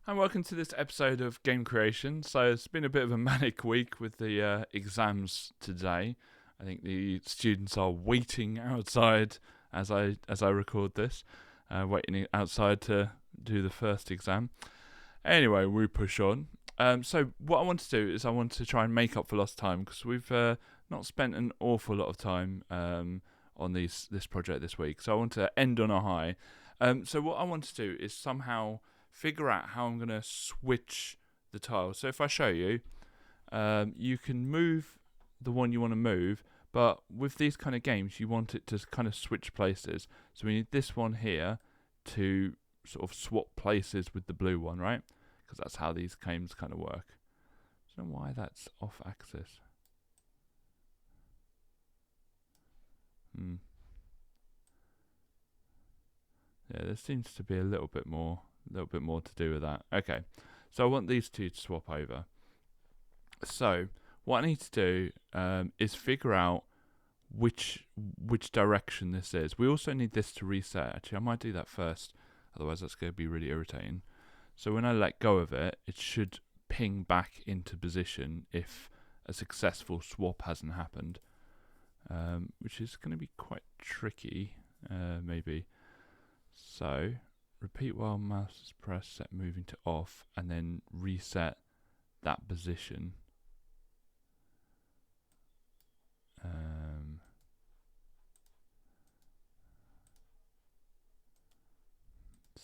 And welcome to this episode of Game Creation. So it's been a bit of a manic week with the exams today. I think the students are waiting outside as I record this, waiting outside to do the first exam. Anyway, we push on. So what I want to do is I want to try and make up for lost time because we've not spent an awful lot of time on this project this week. So I want to end on a high. So what I want to do is somehow figure out how I'm going to switch the tiles. So if I show you, you can move the one you want to move, but with these kind of games, you want it to kind of switch places. So we need this one here to sort of swap places with the blue one, right? Because that's how these games kind of work. I don't know why that's off axis. Yeah, there seems to be a little bit more to do with that. Okay, so I want these two to swap over. So what I need to do is figure out which direction this is. We also need this to reset. Actually, I might do that first. Otherwise, that's going to be really irritating. So when I let go of it, it should ping back into position if a successful swap hasn't happened, which is going to be quite tricky, maybe. So repeat while mouse is pressed, set moving to off, and then reset that position.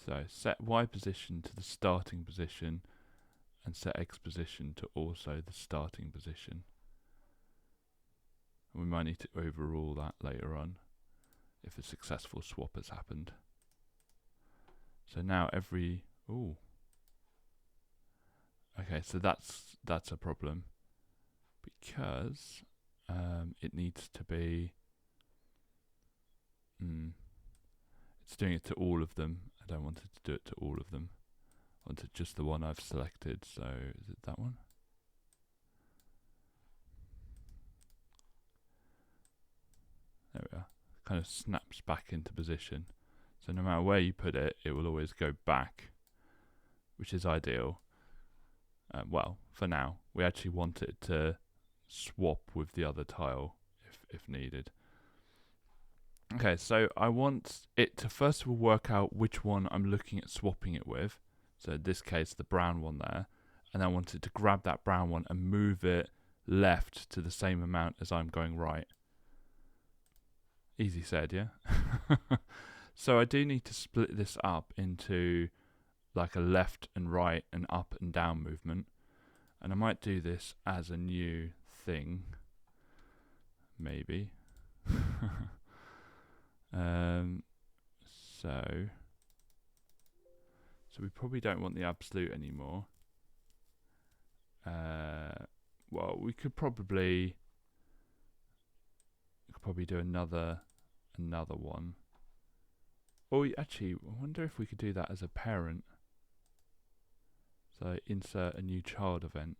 So set Y position to the starting position and set X position to also the starting position. And we might need to overrule that later on if a successful swap has happened. So now every... Ooh. Okay, so that's a problem because it needs to be... It's doing it to all of them. I don't want it to do it to all of them. I want it just the one I've selected. So is it that one? There we are. Kind of snaps back into position. So no matter where you put it, it will always go back, which is ideal. Well, for now, we actually want it to swap with the other tile if needed. Okay, so I want it to first of all work out which one I'm looking at swapping it with. So in this case, the brown one there. And I want it to grab that brown one and move it left to the same amount as I'm going right. Easy said, yeah? So I do need to split this up into like a left and right and up and down movement. And I might do this as a new thing. Maybe. So we probably don't want the absolute anymore. Well, we could probably do another one. Or actually, I wonder if we could do that as a parent. So insert a new child event.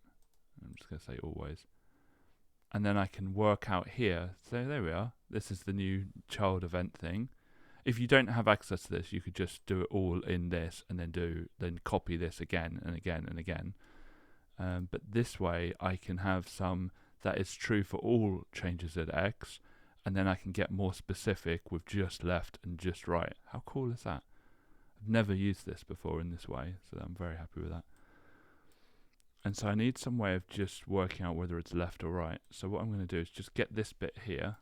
I'm just going to say always. And then I can work out here. So there we are. This is the new child event thing. If you don't have access to this, you could just do it all in this and then copy this again and again and again. But this way I can have some that is true for all changes at X, and then I can get more specific with just left and just right. How cool is that? I've never used this before in this way, so I'm very happy with that. And so I need some way of just working out whether it's left or right. So what I'm going to do is just get this bit here,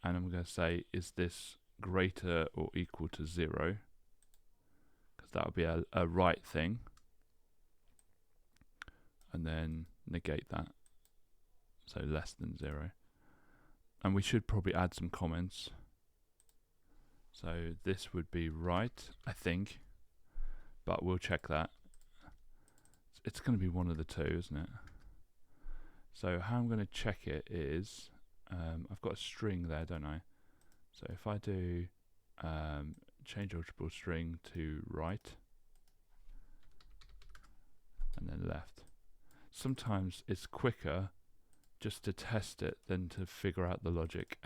and I'm going to say, is this greater or equal to 0? Because that would be a right thing. And then negate that. So less than 0. And we should probably add some comments. So this would be right, I think. But we'll check that. It's going to be one of the two, isn't it? So how I'm going to check it is, I've got a string there, don't I? So if I do change alternate string to right, and then left. Sometimes it's quicker just to test it than to figure out the logic.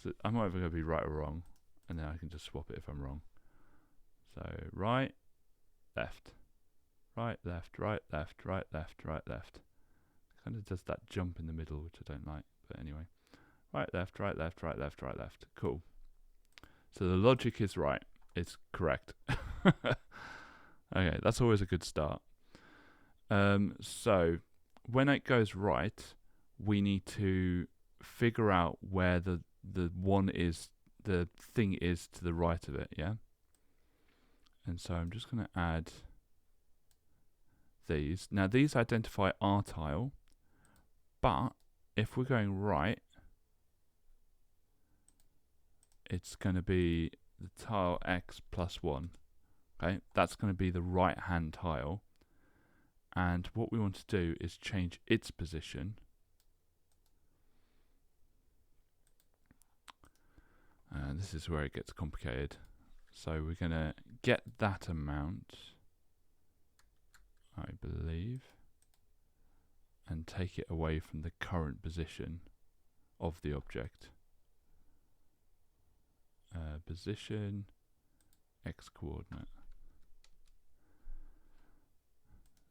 So I'm either going to be right or wrong, and then I can just swap it if I'm wrong. So right, left, right, left, right, left, right, left, right, left. Kind of does that jump in the middle, which I don't like. But anyway, right, left, right, left, right, left, right, left. Cool. So the logic is right. It's correct. Okay, that's always a good start. So when it goes right, we need to figure out where the thing is to the right of it, yeah? And so I'm just going to add these. Now these identify our tile, but if we're going right, it's going to be the tile X plus 1. Okay, that's going to be the right hand tile. And what we want to do is change its position. This is where it gets complicated. So we're going to get that amount, I believe, and take it away from the current position of the object. Position, X coordinate.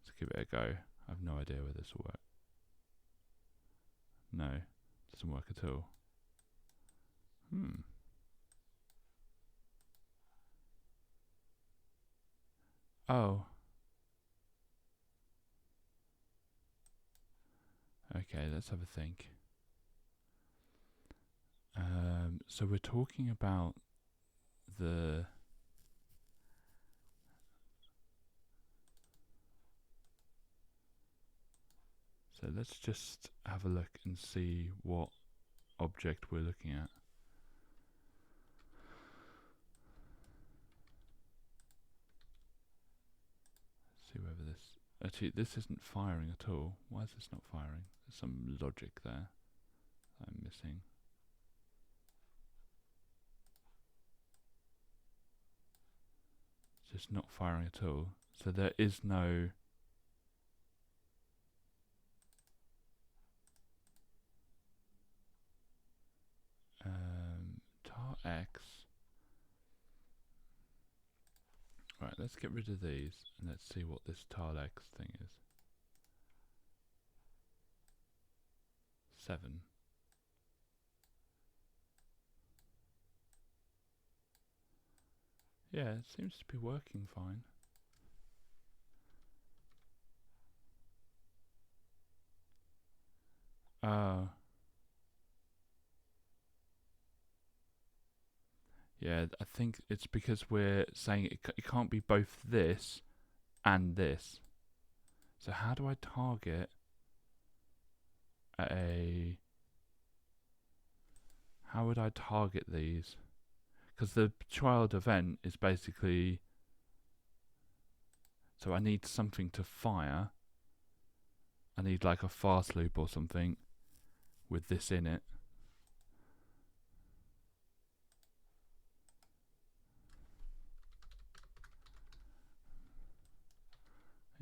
Let's give it a go. I have no idea whether this will work. No, doesn't work at all. Oh. Okay, let's have a think. So we're talking about the... So let's just have a look and see what object we're looking at. See whether this... Actually, this isn't firing at all. Why is this not firing? There's some logic there that I'm missing. It's just not firing at all. So there is no... tar X. Right, let's get rid of these and let's see what this tile X thing is. 7. Yeah, it seems to be working fine. Yeah, I think it's because we're saying it can't be both this and this. So how do I target how would I target these? Because the child event is basically... So I need something to fire. I need like a fast loop or something with this in it.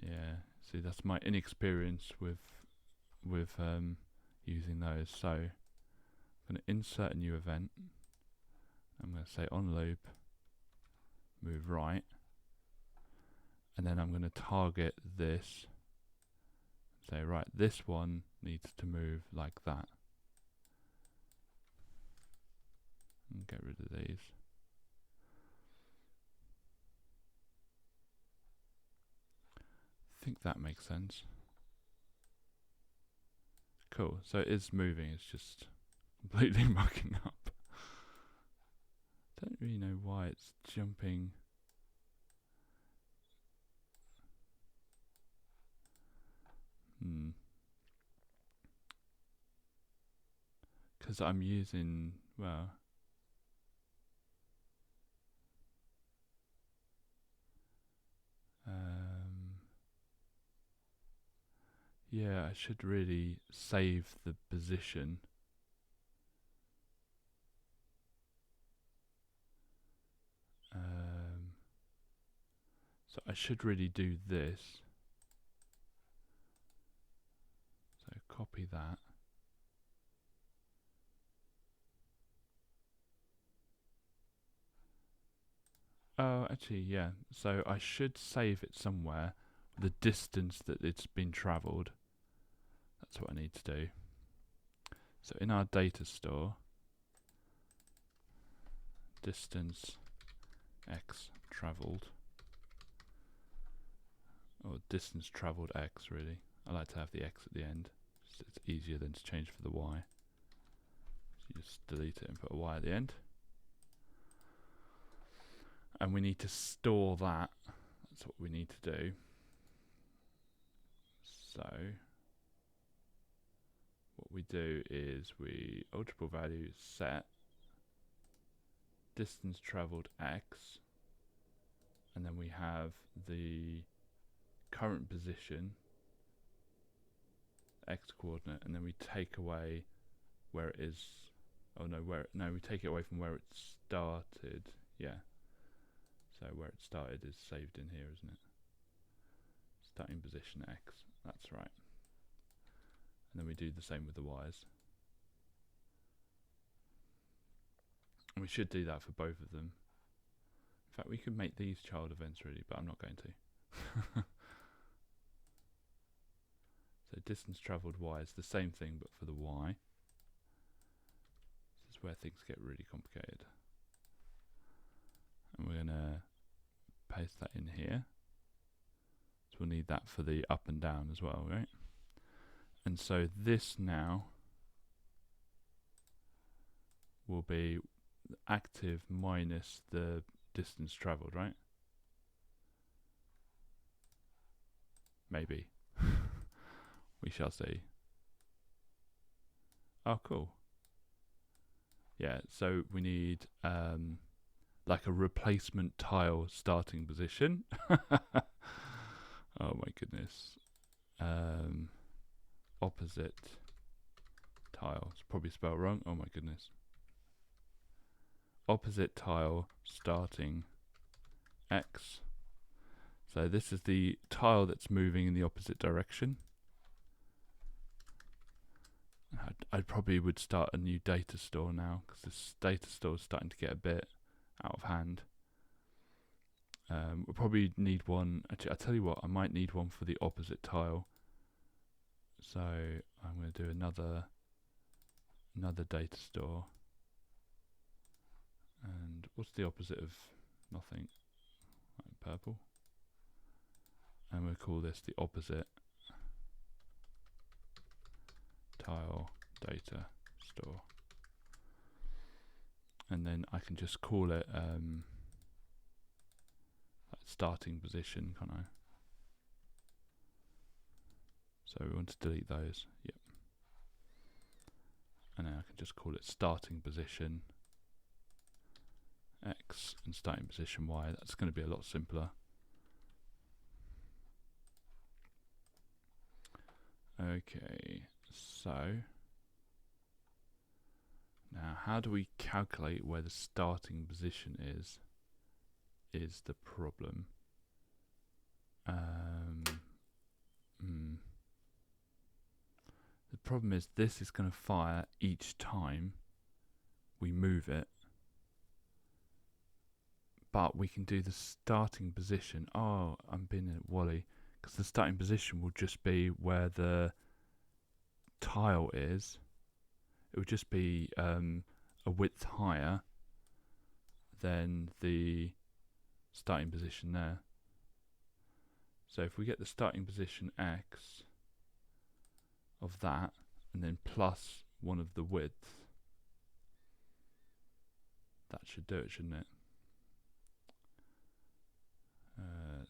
Yeah, see, that's my inexperience with using those. So I'm going to insert a new event. I'm going to say on loop, move right, and then I'm going to target this. Say, right, this one needs to move like that. And get rid of these. I think that makes sense. Cool, so it is moving, it's just completely mucking up. Don't really know why it's jumping. Because I'm using, well, yeah, I should really save the position. So I should really do this. So copy that. Oh, actually, yeah. So I should save it somewhere. The distance that it's been travelled. That's what I need to do. So in our data store, distance x travelled, or distance travelled x really. I like to have the x at the end. So it's easier than to change for the y. So you just delete it and put a y at the end. And we need to store that. That's what we need to do. So what we do is we ultrable value set distance travelled x, and then we have the current position x coordinate, and then we take away where it is. Oh no, we take it away from where it started. Yeah. So where it started is saved in here, isn't it? Starting position x. That's right. And then we do the same with the y's. And we should do that for both of them. In fact, we could make these child events really, but I'm not going to. So distance travelled y is the same thing, but for the y. This is where things get really complicated. And we're going to paste that in here. So we'll need that for the up and down as well, right? And so this now will be active minus the distance travelled, right? Maybe. We shall see. Oh, cool. Yeah, so we need like a replacement tile starting position. Oh my goodness. Opposite tile. It's probably spelled wrong. Oh my goodness. Opposite tile starting x. So this is the tile that's moving in the opposite direction. I probably would start a new data store now, because this data store is starting to get a bit out of hand. We'll probably need one. Actually, I'll tell you what, I might need one for the opposite tile. So I'm going to do another data store. And what's the opposite of nothing? Like purple. And we'll call this the opposite tile data store. And then I can just call it starting position, can't I? So we want to delete those. Yep. And then I can just call it starting position x and starting position y. That's going to be a lot simpler. Okay, so now how do we calculate where the starting position is the problem. The problem is this is going to fire each time we move it, but we can do the starting position. Oh, I'm being a wally, because the starting position will just be where the tile is. It would just be a width higher than the starting position there. So if we get the starting position x of that, and then plus one of the width, that should do it, shouldn't it?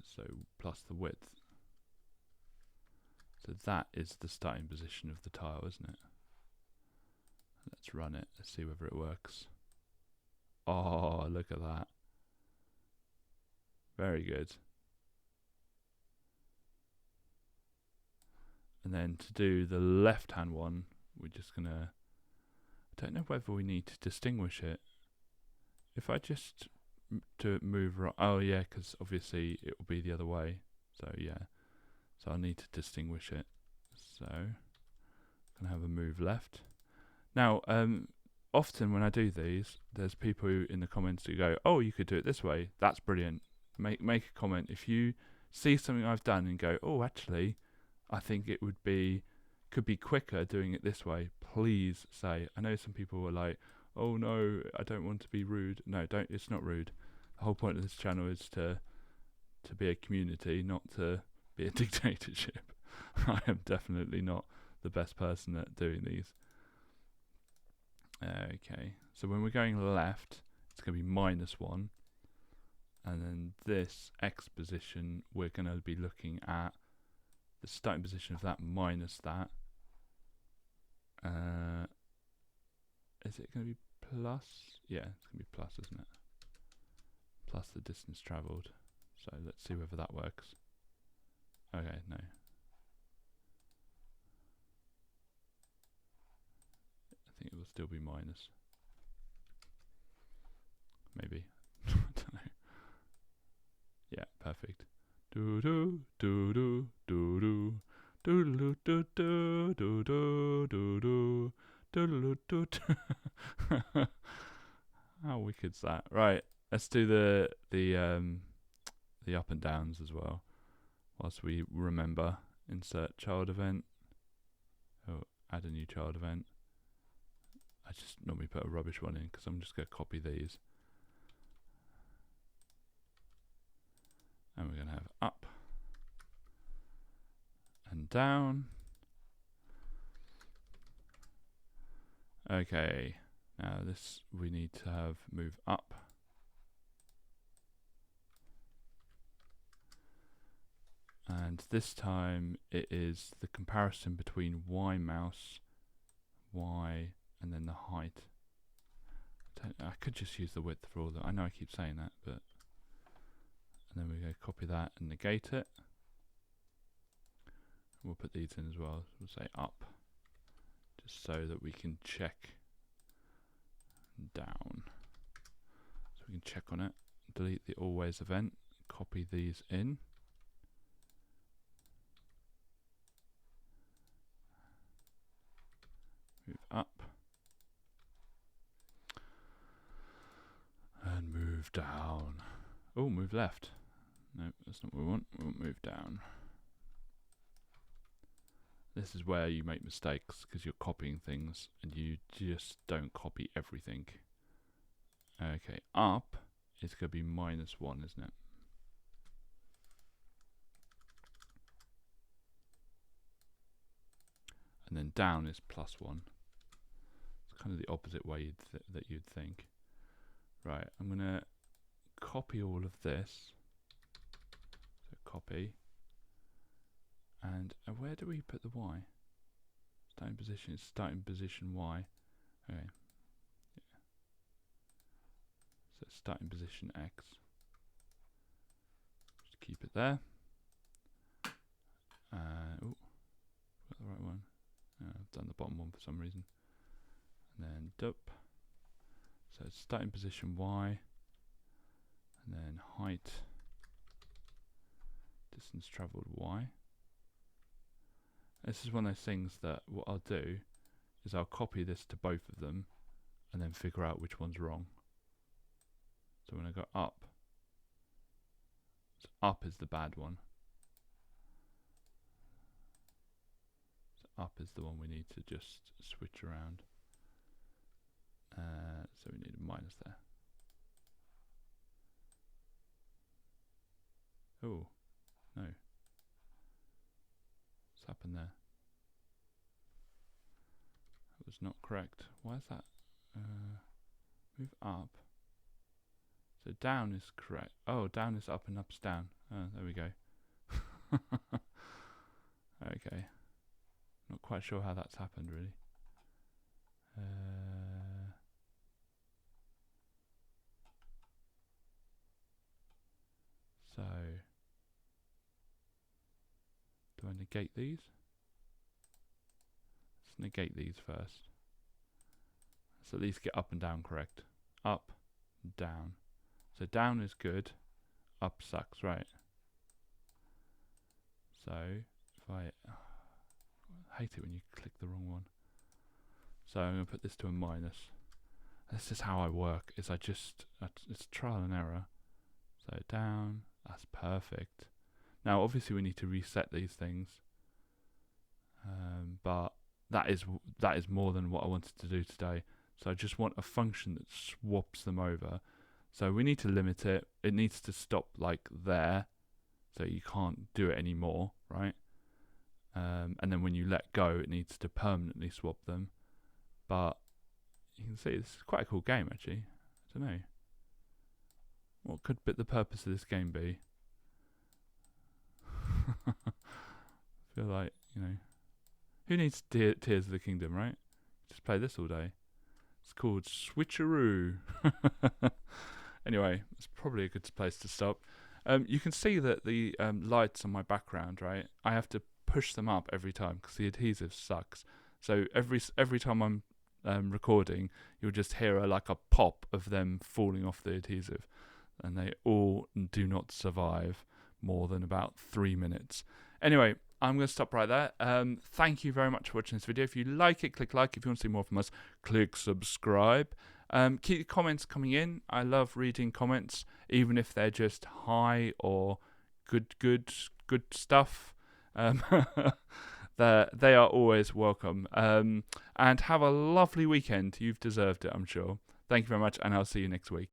So plus the width. So that is the starting position of the tile, isn't it? Let's run it. Let's see whether it works. Oh, look at that. Very good. And then to do the left-hand one, we're just going to... I don't know whether we need to distinguish it. If I just do it move right... Oh, yeah, because obviously it will be the other way. So, yeah. So I need to distinguish it. So, I'm going to have a move left. Now, often when I do these, there's people who in the comments who go, "Oh, you could do it this way. That's brilliant." Make a comment if you see something I've done and go, "Oh, actually, I think it could be quicker doing it this way." Please say. I know some people are like, "Oh no, I don't want to be rude." No, don't. It's not rude. The whole point of this channel is to be a community, not to be a dictatorship. I am definitely not the best person at doing these. Okay, so when we're going left, it's going to be -1. And then this X position, we're going to be looking at the starting position of that minus that. Is it going to be plus? Yeah, it's going to be plus, isn't it? Plus the distance travelled. So let's see whether that works. Okay, no. I think it will still be minus. Maybe. I don't know. Yeah, perfect. Do do do do do do do do do do do do do do do do. How wicked's that? Right, let's do the up and downs as well. Whilst we remember, insert child event. Oh, add a new child event. I just normally put a rubbish one in because I'm just going to copy these. And we're going to have up and down. Okay, now this we need to have move up. And this time it is the comparison between Y mouse, Y, and then the height. I could just use the width for all that. I know I keep saying that, but and then we go copy that and negate it. We'll put these in as well. We'll say up, just so that we can check down. So we can check on it. Delete the always event. Copy these in. Move up. And move down. Oh, move left. No, that's not what we want. We want move down. This is where you make mistakes because you're copying things and you just don't copy everything. Okay, up is going to be -1, isn't it? And then down is +1. It's kind of the opposite way that you'd think. Right, I'm going to copy all of this. So copy. And where do we put the Y? Starting position is starting position Y. Okay. Yeah. So starting position X. Just keep it there. Oh, got the right one. I've done the bottom one for some reason. And then dup. So it's starting position Y. And then height. Distance travelled Y. This is one of those things that what I'll do is I'll copy this to both of them and then figure out which one's wrong. So when I go up, so up is the bad one. So up is the one we need to just switch around. So we need a minus there. Oh, no. What's happened there? That was not correct. Why is that? Move up. So down is correct. Oh, down is up and up's down. Oh, there we go. Okay. Not quite sure how that's happened, really. So, do I negate these? Let's negate these first. So at least get up and down correct. Up, down. So down is good, up sucks, right? So if I hate it when you click the wrong one. So I'm going to put this to a minus. This is how I work. It's trial and error. So down. That's perfect. Now, obviously, we need to reset these things, but that is more than what I wanted to do today. So I just want a function that swaps them over. So we need to limit it. It needs to stop like there, so you can't do it anymore, right? And then when you let go, it needs to permanently swap them. But you can see this is quite a cool game, actually. I don't know. What could the purpose of this game be? I feel like, who needs Tears of the Kingdom, right? Just play this all day. It's called Switcheroo. Anyway, it's probably a good place to stop. You can see that the lights on my background, right? I have to push them up every time because the adhesive sucks. So every time I'm recording, you'll just hear a pop of them falling off the adhesive, and they all do not survive more than about 3 minutes. Anyway, I'm going to stop right there. Thank you very much for watching this video. If you like it, click like. If you want to see more from us, click subscribe. Keep your comments coming in. I love reading comments, even if they're just hi or good stuff. They are always welcome. And have a lovely weekend. You've deserved it, I'm sure. Thank you very much, and I'll see you next week.